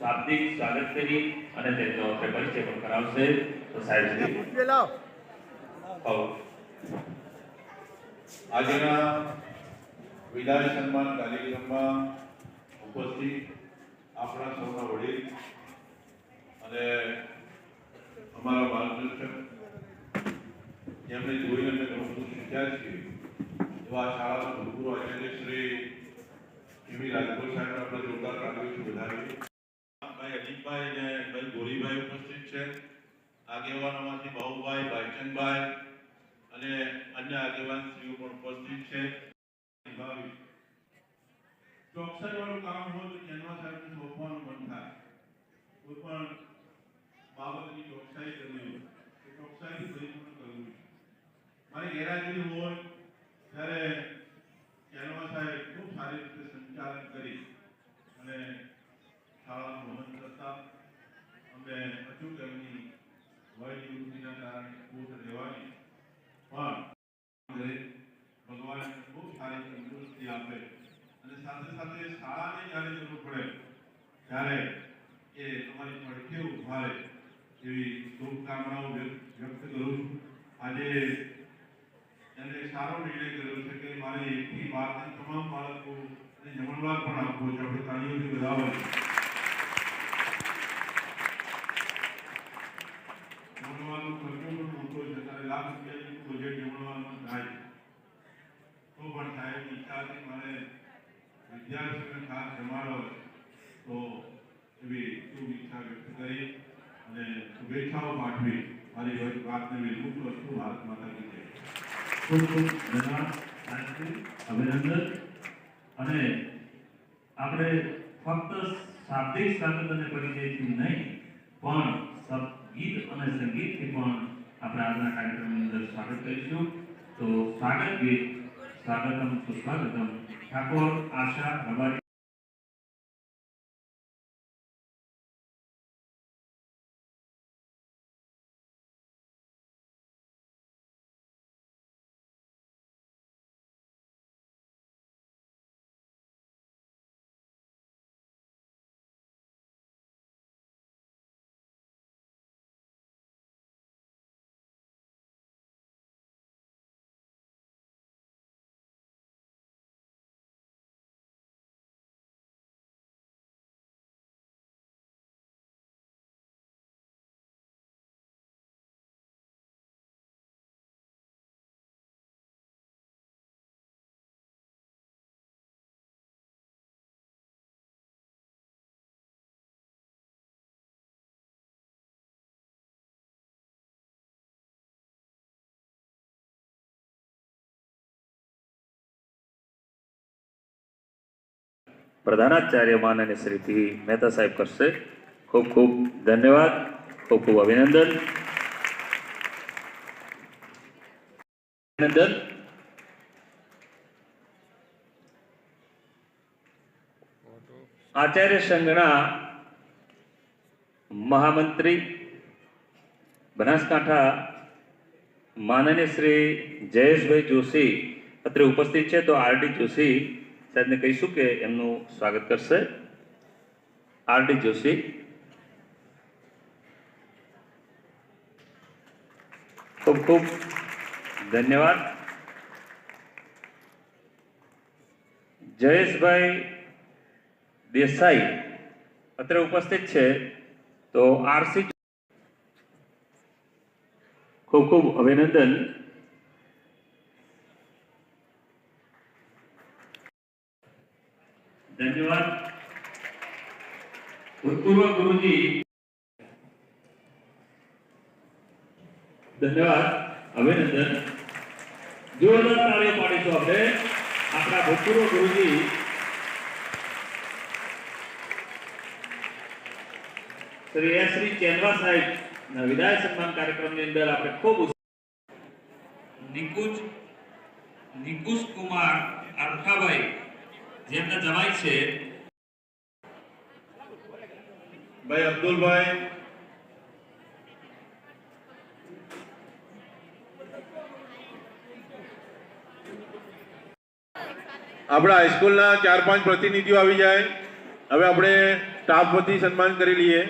શાબ્દિક સ્વાગત કરી અને તેમનો પરિચય પણ કરાવશે. તો સાહેબ શ્રી આજના વિદાય સન્માન કાર્યક્રમમાં ઉપસ્થિત આપણા સૌના વડીલ અને અમારા માર્ગદર્શક જેમણે જોઈને અમે ઘણું બધું શીખ્યા છીએ એવા શાળાના ભૂતપૂર્વ આચાર્ય શ્રી એવી રાજગોર સાહેબ આપણે જોરદાર તાળીઓથી વધાવીએ. ભાઈ અજીતભાઈ અને ભાઈ ગોરીભાઈ ઉપસ્થિત છે. આગેવાનોમાંથી બાહુભાઈ, ભાઈચંદભાઈ અને અન્ય આગેવાન શ્રીઓ પણ ઉપસ્થિત છે. ચોકસાઈવાળું કામ હોય તો કેનવા સાહેબને સોંપવાનું મન થાય. કોઈ પણ બાબતની ચોકસાઈ કરવી હોય તો ચોકસાઈથી પરિપૂર્ણ કરવું છે. મારી ગેરહાજરી હોય ત્યારે કેનવા સાહેબ ખૂબ સારી રીતે સંચાલન કરી અને શાળાનું વહન કરતા. અમે અચૂક એમની વય નિવૃત્તિના કારણે ખોટ રહેવાની પણ ભગવાન ખૂબ સારી તંદુરસ્તી આપે અને સાથે સાથે શાળાને જ્યારે જરૂર પડે ત્યારે એ તમારી પડખે ઉભા રહે એવી શુભકામનાઓ વ્યક્ત કરું છું. આજે એને સારો નિર્ણય કર્યો છે કે મારે 1 થી 12 તમામ બાળકો અને જમણવાર પણ આપવો છે. આપણે તાળીઓથી વધાવો. જમણવારનો ખર્ચો પણ મોટો છે. ત્યારે લાખ રૂપિયાનું બજેટ જમણવારમાં થાય તો પણ સાહેબની ઈચ્છા હતી મારે વિદ્યાર્થીઓને ખાસ જમાડો તો એવી શુભ ઈચ્છા વ્યક્ત કરી અને શુભેચ્છાઓ પાઠવી મારી વાતને વિલંબ વસ્તુ ભારત માતા કી જય. ખૂબ ખૂબ ધન્યવાદ, અભિનંદન. અને આપણે ફક્ત શાબ્દિક સ્વાગત અને પરિચયથી નહીં પણ ગીત અને સંગીતથી પણ આપણે આજના કાર્યક્રમની અંદર સ્વાગત કરીશું. તો સ્વાગત ગીત સ્વાગતમ સુસ્વાગતમ ઠાકોર આશા રબારી. પ્રધાનાચાર્ય માનનીય શ્રી પી મહેતા સાહેબ કરશે. ખૂબ ખૂબ ધન્યવાદ, ખૂબ ખૂબ અભિનંદન. આચાર્ય સંઘના મહામંત્રી બનાસકાંઠા માનનીય શ્રી જયેશભાઈ જોશી અત્રે ઉપસ્થિત છે. તો આરડી જોશી સાહેબને કહીશું કે એમનું સ્વાગત કરશે. આરડી જોશી. ખૂબ ખૂબ ધન્યવાદ. જયેશભાઈ દેસાઈ અત્રે ઉપસ્થિત છે. તો આરસી. ખૂબ ખૂબ અભિનંદન. ધન્યવાદ. ભૂતપૂર્વ ગુરુજી. ધન્યવાદ, અભિનંદન. જોરદાર તાળીઓ પાડીશું આપણે આપણા ભૂતપૂર્વ ગુરુજી શ્રી ચેનવા સાહેબ ના વિદાય સન્માન કાર્યક્રમની અંદર આપણે ખૂબ નિકુશ કુમાર અરખાભાઈ જેમના જમાઈ છે ભાઈ અબ્દુલભાઈ, આપણા હાઈસ્કૂલના 4-5 પ્રતિનિધિઓ આવી જાય. હવે આપણે સ્ટાફ વતી સન્માન કરી લઈએ.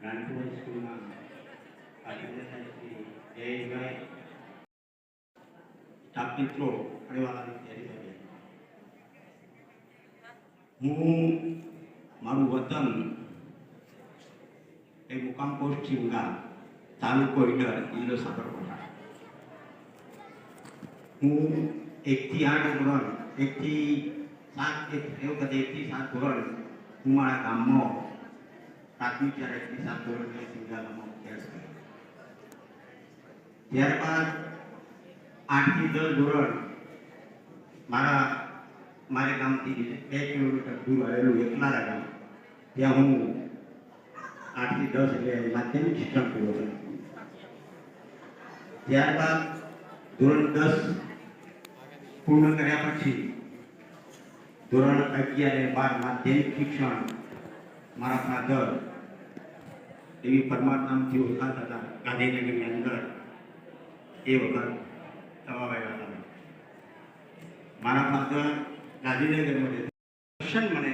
રાણપુર સ્કૂલમાં સ્ટાફ મિત્રો પરિવારની તૈયારી કરી. હું મારું વતન એ મુકામ પોસ્ટ સિંગા, તાલુકો ઈડર, જિલ્લો સાબરકાંઠા. હું 1 થી 8 ધોરણ, 1 થી 7 ધોરણ હું મારા ગામમાં પ્રાથમિક શાળા 1 થી 7 ધોરણ સિંગા ગામમાં અભ્યાસ કર્યો. ત્યારબાદ 8 થી 10 ધોરણ મારે ગામથી 2 કિલોમીટર દૂર આવેલું એકલારા ગામ, ત્યાં હું 8 થી 10 એટલે માધ્યમિક શિક્ષણ પૂરું કર્યું. ત્યારબાદ ધોરણ 10 પૂર્ણ કર્યા પછી ધોરણ 11 અને 12 માધ્યમિક શિક્ષણ મારા ફાધર એવી પરમાર નામથી ઓળખાતા હતા ગાંધીનગરની અંદર, એ વખત તવાભાઈ હતા. મારા ફાધર ગાંધીનગરમાં દર્શન મને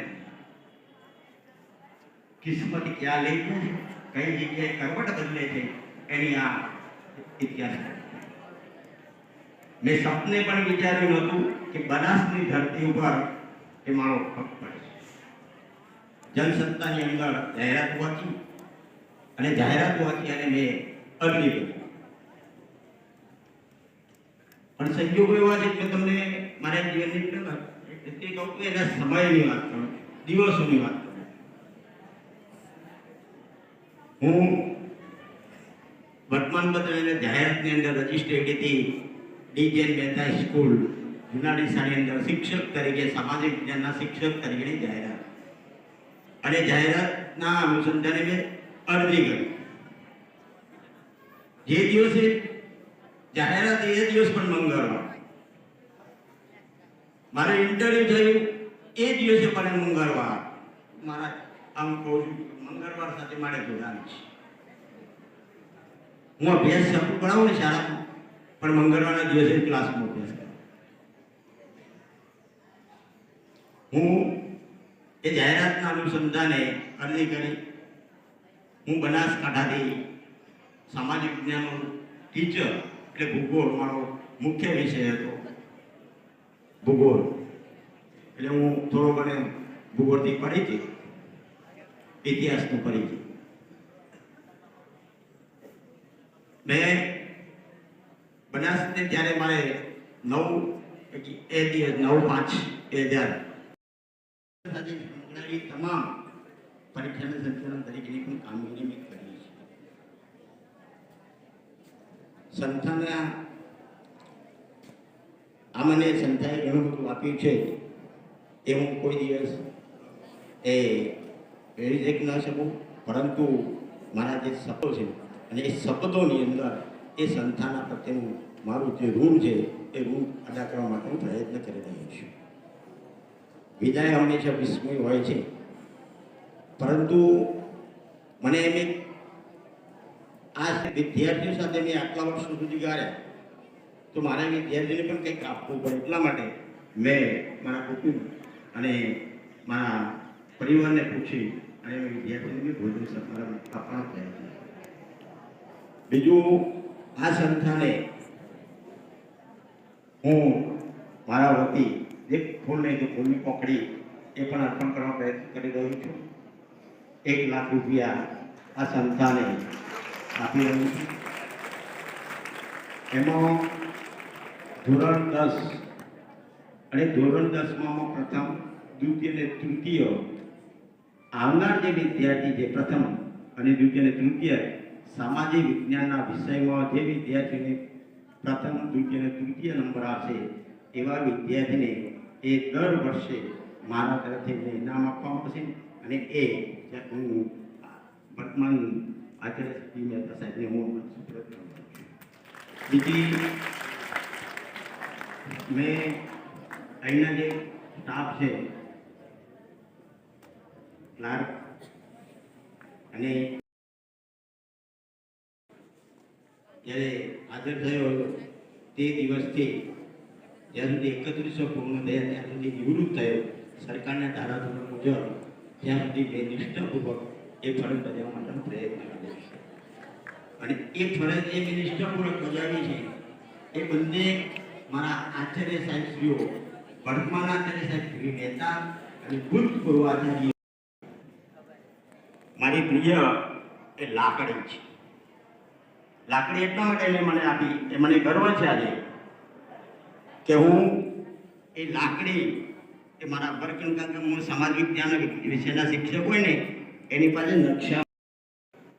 કિસ્મત ક્યાં લઈ જાય, કઈ જગ્યાએ કરવટ બદલે છે એની આ ઇતિહાસ. મેં સપને પણ વિચાર્યું નહોતું કે બનાસની ધરતી ઉપર એ મારો પગ પડે. જનસત્તાની અંદર જાહેરાત વાંચી અને મેં અરજી કરી. પણ સંજોગો એવા છે કે મેં તમને મારા જીવનની તે કહું કે એના સમયની વાત કરું, દિવસોની વાત કરું. હું વર્તમાનપત્ર અને જાહેરાતની અંદર રજીસ્ટ્રેડ હતી ડીજેન મહેતા સ્કૂલ જુનાડીસાની અંદર શિક્ષક તરીકે, સામાજિક વિજ્ઞાનના શિક્ષક તરીકેની જાહેરાત, અને જાહેરાતના અનુસંધાને મેં અરજી કરી. જે દિવસે જાહેરાત એ દિવસ પણ મંગળવાર, મારે ઇન્ટરવ્યુ થયું એ દિવસે પણ મંગળવાર. મારા આમ કહું છું મંગળવાર સાથે મારે જોડાણ છે. હું અભ્યાસ સફળ ભણાવું ને શાળામાં, પણ મંગળવારના દિવસે ક્લાસમાં અભ્યાસ કરું. હું એ જાહેરાતના અનુસંધાને અરજી કરી. હું બનાસકાંઠાથી સામાજિક વિજ્ઞાનનો ટીચર, એટલે ભૂગોળ મારો મુખ્ય વિષય હતો, ભૂગોળ. એટલે હું થોડો ઘણો ભૂગોળથી પરિચિત, ઇતિહાસનું પરિચિત. મેં બનાસને જ્યારે મારે 9/5/2000 તમામ પરીક્ષાના સંચાલન તરીકેની પણ કામગીરી મેં કરી છે. સંસ્થાના આ મને સંસ્થાએ ઘણું બધું આપ્યું છે એ હું કોઈ દિવસ એ વેરી જઈ ન શકું, પરંતુ મારા જે શબ્દો છે અને એ શબ્દોની અંદર એ સંસ્થાના પ્રત્યેનું મારું જે ઋણ છે એ ઋણ અદા કરવા માટે હું પ્રયત્ન કરી રહ્યો છું. વિદાય હંમેશા વિસ્મય હોય છે, પરંતુ મને એમ આ વિદ્યાર્થીઓ સાથે મેં આટલા વર્ષો સુધી ગાળ્યા, તો મારા વિદ્યાર્થીઓને પણ કંઈક આપવું પડે, એટલા માટે મેં મારા કુટુંબ અને મારા પરિવારને પૂછી અને મેં વિદ્યાર્થીઓને ભોજન સમારંભ આપવાનો પ્રયત્ન કર્યો. બીજું, આ સંસ્થાને હું મારા વતી એક ફૂલ નહીં તો ફૂલની પોકડી એ પણ અર્પણ કરવા પ્રયત્ન કરી રહ્યો છું. 1 લાખ રૂપિયા આ સંસ્થાને આપી રહ્યું છું. એમાં ધોરણ 10 અને ધોરણ 10માં પ્રથમ, દ્વિતીય અને તૃતીય આવનાર જે વિદ્યાર્થી છે, પ્રથમ અને દ્વિતીય અને તૃતીય સામાજિક વિજ્ઞાનના વિષયમાં જે વિદ્યાર્થીને પ્રથમ, દ્વિતીય અને તૃતીય નંબર આવશે એવા વિદ્યાર્થીને એ દર વર્ષે મારા તરફથી એમને ઇનામ આપવામાં આવશે. અને એ હું વર્તમાન આચાર્ય શ્રી મહેતા સાહેબને હું સુપ્રત કરું છું. બીજી, મેં અહીંના જે સ્ટાફ છે, ક્લાર્ક અને જ્યારે હાજર થયો તે દિવસથી જ્યાં સુધી 31 પૂર્ણ થયા ત્યાં સુધી નિવૃત્ત થયો, સરકારના ધારાધોરણ મુજબ ત્યાં સુધી મેં નિષ્ઠાપૂર્વક એ ફરજ બજાવવા માટેનો પ્રયત્ન કર્યો છે. અને એ ફરજ એ મેં નિષ્ઠાપૂર્વક બજાવી છે એ બંને મારા આચાર્ય સાહેબશ્રીઓ, વર્તમાન આચાર્ય સાહેબ શ્રી મહેતા અને ભૂતપૂર્વ આચાર્ય. મારી પ્રિય એ લાકડી છે. લાકડી એટલા માટે એને મને આપી, એ મને ગર્વ છે આજે કે હું એ લાકડી એ મારા વર્ગ, કારણ કે હું સમાજ વિજ્ઞાન વિષયના શિક્ષક હોય ને એની પાસે નકશા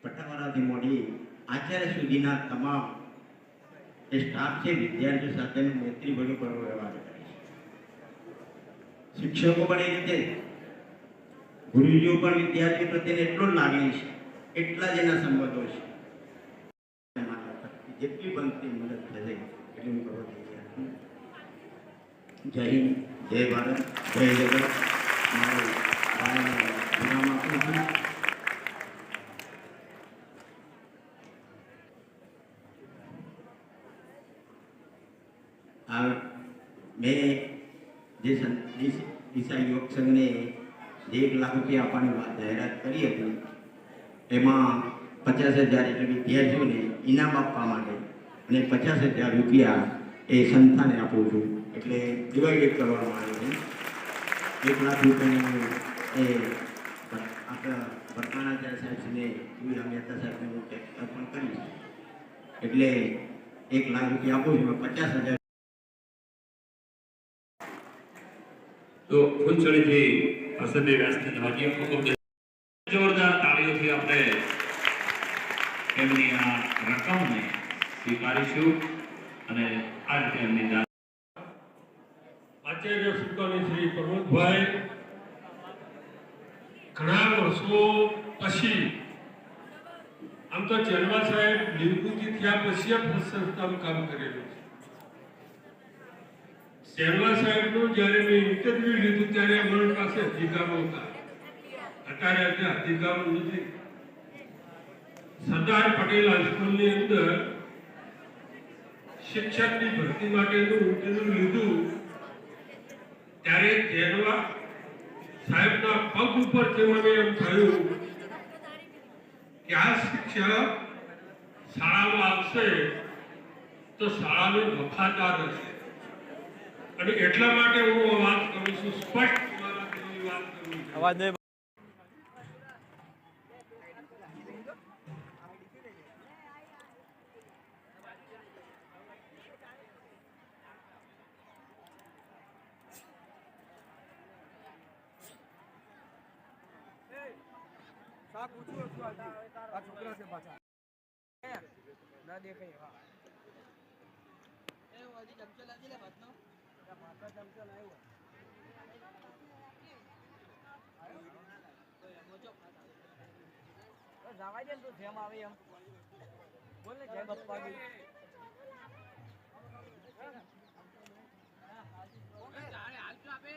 પટાવાળાથી મોડી આચાર્ય સુધીના તમામ એ સ્ટાફ છે, વિદ્યાર્થીઓ સાથેનો મૈત્રી ભર્યો વ્યવહાર કરે છે. શિક્ષકો પણ એ રીતે, ગુરુજીઓ પણ વિદ્યાર્થીઓ પ્રત્યે એટલો જ લાગણી છે, એટલા જ એના સંબંધો છે. જેટલી બનતી મદદ થશે એટલી હું કરવા તૈયાર છું. જય હિન્દ, જય ભારત, જય જગત. મારું વિરામ આપું છું. મેં જે દિશા યુવક સંઘને જે 1 લાખ રૂપિયા આપવાની જાહેરાત કરી હતી એમાં 50,000 એટલે વિદ્યાર્થીઓને ઇનામ આપવા માટે અને 50,000 રૂપિયા એ સંસ્થાને આપું છું, એટલે ડિવાઇડેડ કરવામાં આવે છે. 1 લાખ રૂપિયાનું એ આપણા વર્તમાન આચાર્ય સાહેબને મહેતા સાહેબને હું અર્પણ કરીશ, એટલે 1 લાખ રૂપિયા આપું છું. 50,000 તો ફૂલછડીથી અસંદે વ્યાસને ધન્યવાદ. ખૂબ જોરદાર તાળીઓથી આપણે એમની આ રકમને સ્વીકારીશું અને આ રીતે એમની આચાર્ય સુકાની શ્રી પ્રમોદભાઈ ઘણા વર્ષો પછી, આમ તો ચેરવા સાહેબ નિવૃત્તિ થયા પછી આ સંસ્થામાં કામ કરેલું છે. ચેરવા સાહેબનું જ્યારે મેં ઇન્ટરવ્યુ લીધું ત્યારે અમારી પાસે અધિકારો હતા, અત્યારે અધિકારો નથી. સરદાર પટેલ હાઈસ્કૂલની અંદર શિક્ષકની ભરતી માટેનું ઇન્ટરવ્યુ લીધું ત્યારે ચેરવા સાહેબના પગ ઉપરથી મને એમ થયું કે આ શિક્ષક શાળામાં આવશે તો શાળાનો વફાદાર હશે. અને એટલા માટે હું વાત કરું છું, સ્પષ્ટ મારા દિલની વાત કરું છું. ના દેખાય હા એ ઓલી ચમચો લાગી લે ભાતનો ભાતનો ચમચો લાવ્યો જવાય દે તું જેમ આવે એમ બોલ ને જય બપ્પા કી હાલ તો આપે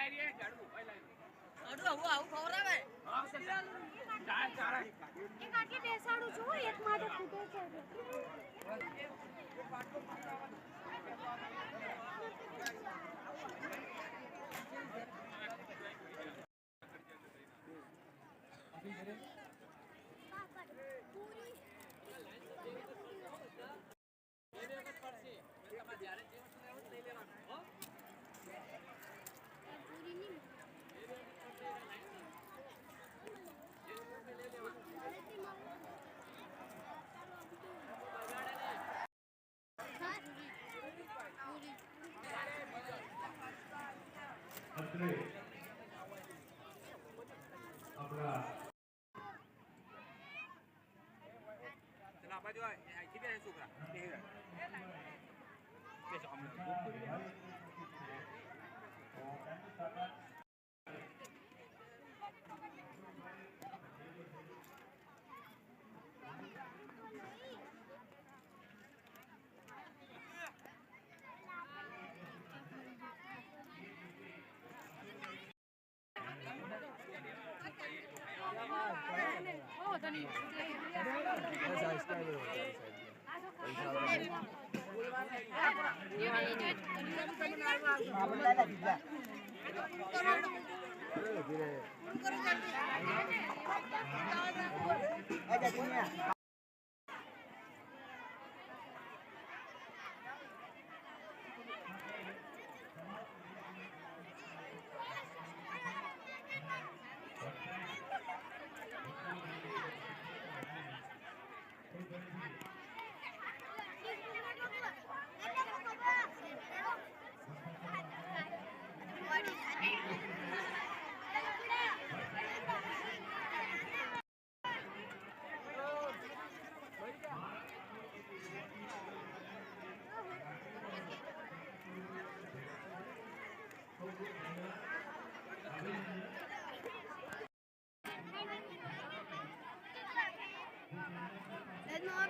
એક આટલે બેસાડું છું એક માટે ફૂટે છે અત્રે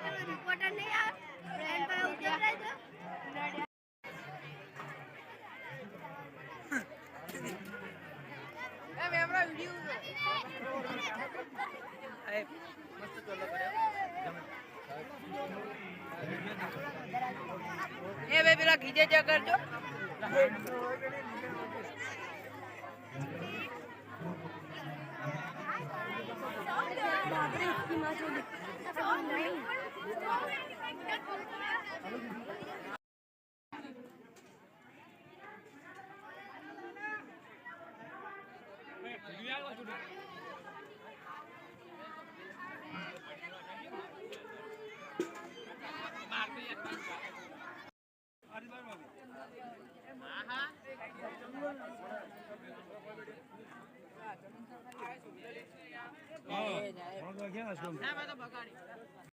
આપણા રિપોર્ટર નહીં આવે ફ્રેન્ડ પર ઉતર જાય એ મેમરા વિડિયો એ મસ્ત ચોલો કર્યો એ બે પેલા ખીજે ચેક કરજો બાપરે इसकी मां जो नहीं ક્યાં